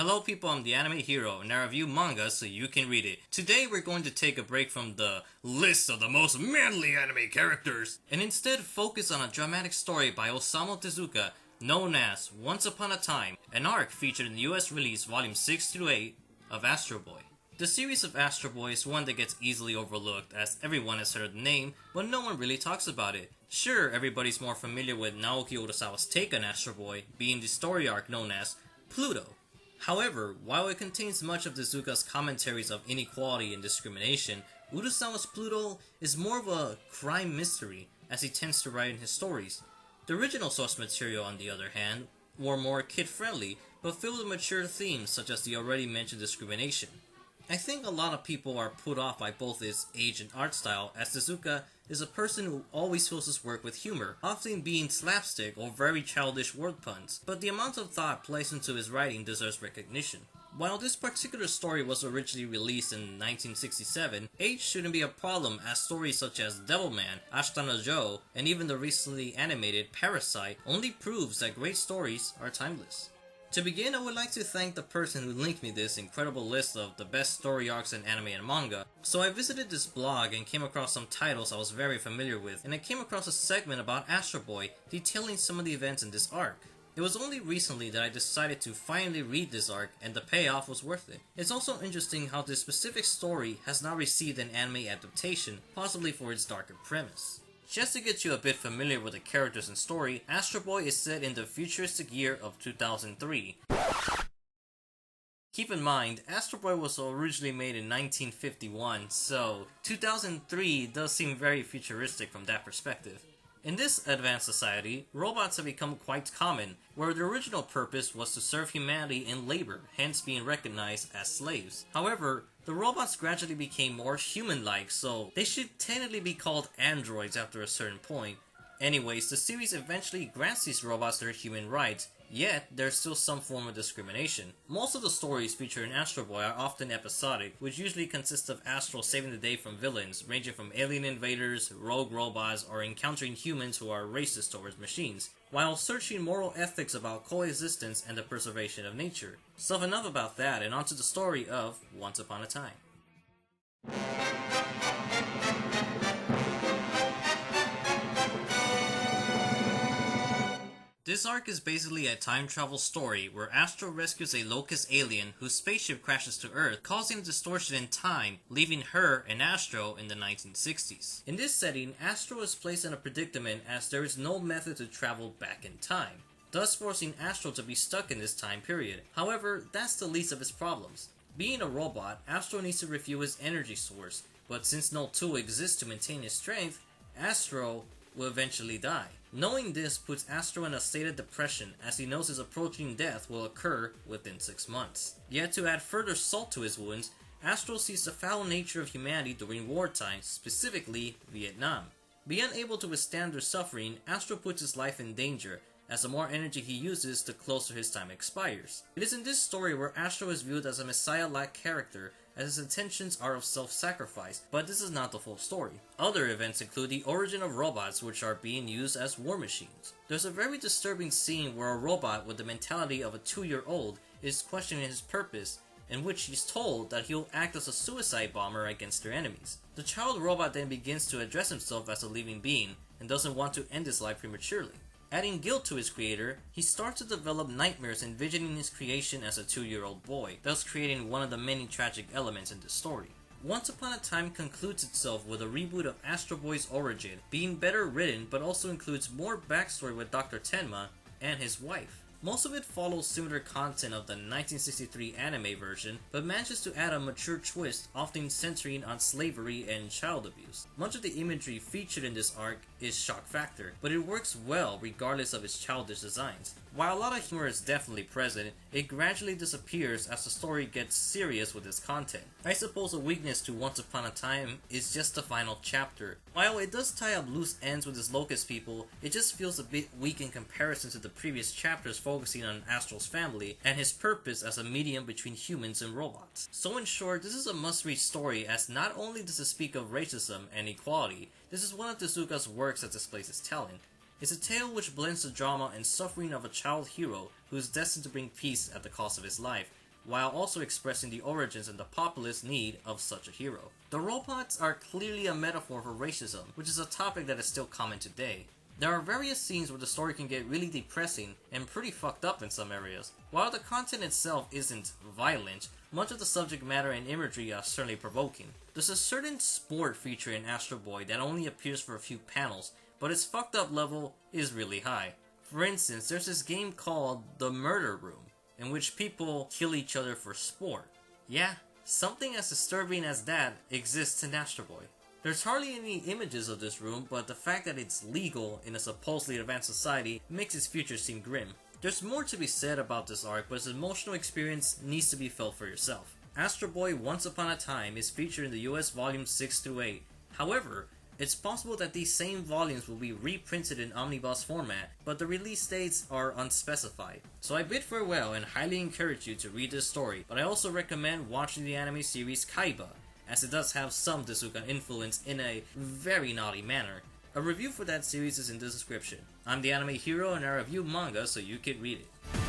Hello people, I'm the AnimeHERO, and I review manga so you can read it. Today we're going to take a break from the list of the most manly anime characters, and instead focus on a dramatic story by Osamu Tezuka known as Once Upon a Time, an arc featured in the US release volume 6-8 of Astro Boy. The series of Astro Boy is one that gets easily overlooked as everyone has heard the name, but no one really talks about it. Sure, everybody's more familiar with Naoki Urasawa's take on Astro Boy, being the story arc known as Pluto. However, while it contains much of Tezuka's commentaries of inequality and discrimination, Urasawa's Pluto is more of a crime mystery, as he tends to write in his stories. The original source material, on the other hand, were more kid-friendly, but filled with mature themes such as the already mentioned discrimination. I think a lot of people are put off by both his age and art style, as Tezuka is a person who always fills his work with humor, often being slapstick or very childish word puns, but the amount of thought placed into his writing deserves recognition. While this particular story was originally released in 1967, age shouldn't be a problem, as stories such as Devilman, Ashita no Joe, and even the recently animated Parasite only proves that great stories are timeless. To begin, I would like to thank the person who linked me this incredible list of the best story arcs in anime and manga. So I visited this blog and came across some titles I was very familiar with, and I came across a segment about Astro Boy detailing some of the events in this arc. It was only recently that I decided to finally read this arc, and the payoff was worth it. It's also interesting how this specific story has now received an anime adaptation, possibly for its darker premise. Just to get you a bit familiar with the characters and story, Astro Boy is set in the futuristic year of 2003. Keep in mind, Astro Boy was originally made in 1951, so 2003 does seem very futuristic from that perspective. In this advanced society, robots have become quite common, where their original purpose was to serve humanity in labor, hence being recognized as slaves. However, the robots gradually became more human-like, so they should technically be called androids after a certain point. Anyways, the series eventually grants these robots their human rights, yet there's still some form of discrimination. Most of the stories featured in Astro Boy are often episodic, which usually consist of Astro saving the day from villains, ranging from alien invaders, rogue robots, or encountering humans who are racist towards machines, while searching moral ethics about coexistence and the preservation of nature. So enough about that, and onto the story of Once Upon a Time. This arc is basically a time travel story where Astro rescues a locust alien whose spaceship crashes to Earth, causing a distortion in time, leaving her and Astro in the 1960s. In this setting, Astro is placed in a predicament as there is no method to travel back in time, thus forcing Astro to be stuck in this time period. However, that's the least of his problems. Being a robot, Astro needs to refuel his energy source, but since no tool exists to maintain his strength, Astro will eventually die. Knowing this puts Astro in a state of depression, as he knows his approaching death will occur within 6 months. Yet to add further salt to his wounds, Astro sees the foul nature of humanity during wartime, specifically Vietnam. Being unable to withstand their suffering, Astro puts his life in danger, as the more energy he uses, the closer his time expires. It is in this story where Astro is viewed as a messiah-like character, as his intentions are of self-sacrifice, but this is not the full story. Other events include the origin of robots, which are being used as war machines. There's a very disturbing scene where a robot with the mentality of a 2-year-old is questioning his purpose, in which he's told that he'll act as a suicide bomber against their enemies. The child robot then begins to address himself as a living being, and doesn't want to end his life prematurely. Adding guilt to his creator, he starts to develop nightmares envisioning his creation as a 2-year-old boy, thus creating one of the many tragic elements in the story. Once Upon a Time concludes itself with a reboot of Astro Boy's origin, being better written but also includes more backstory with Dr. Tenma and his wife. Most of it follows similar content of the 1963 anime version, but manages to add a mature twist, often centering on slavery and child abuse. Much of the imagery featured in this arc is shock factor, but it works well regardless of its childish designs. While a lot of humor is definitely present, it gradually disappears as the story gets serious with its content. I suppose a weakness to Once Upon a Time is just the final chapter. While it does tie up loose ends with his locust people, it just feels a bit weak in comparison to the previous chapters focusing on Astro's family and his purpose as a medium between humans and robots. So in short, this is a must-read story, as not only does it speak of racism and equality, this is one of Tezuka's works that displays his talent. It's a tale which blends the drama and suffering of a child hero who is destined to bring peace at the cost of his life, while also expressing the origins and the populist need of such a hero. The robots are clearly a metaphor for racism, which is a topic that is still common today. There are various scenes where the story can get really depressing and pretty fucked up in some areas. While the content itself isn't violent, much of the subject matter and imagery are certainly provoking. There's a certain sport feature in Astro Boy that only appears for a few panels, but its fucked up level is really high. For instance, there's this game called The Murder Room, in which people kill each other for sport. Yeah, something as disturbing as that exists in Astro Boy. There's hardly any images of this room, but the fact that it's legal in a supposedly advanced society makes its future seem grim. There's more to be said about this arc, but its emotional experience needs to be felt for yourself. Astro Boy Once Upon a Time is featured in the US volumes 6 through 8. However, it's possible that these same volumes will be reprinted in omnibus format, but the release dates are unspecified. So I bid farewell and highly encourage you to read this story, but I also recommend watching the anime series Kaiba, as it does have some Tezuka influence in a very naughty manner. A review for that series is in the description. I'm the AnimeHERO and I review manga so you can read it.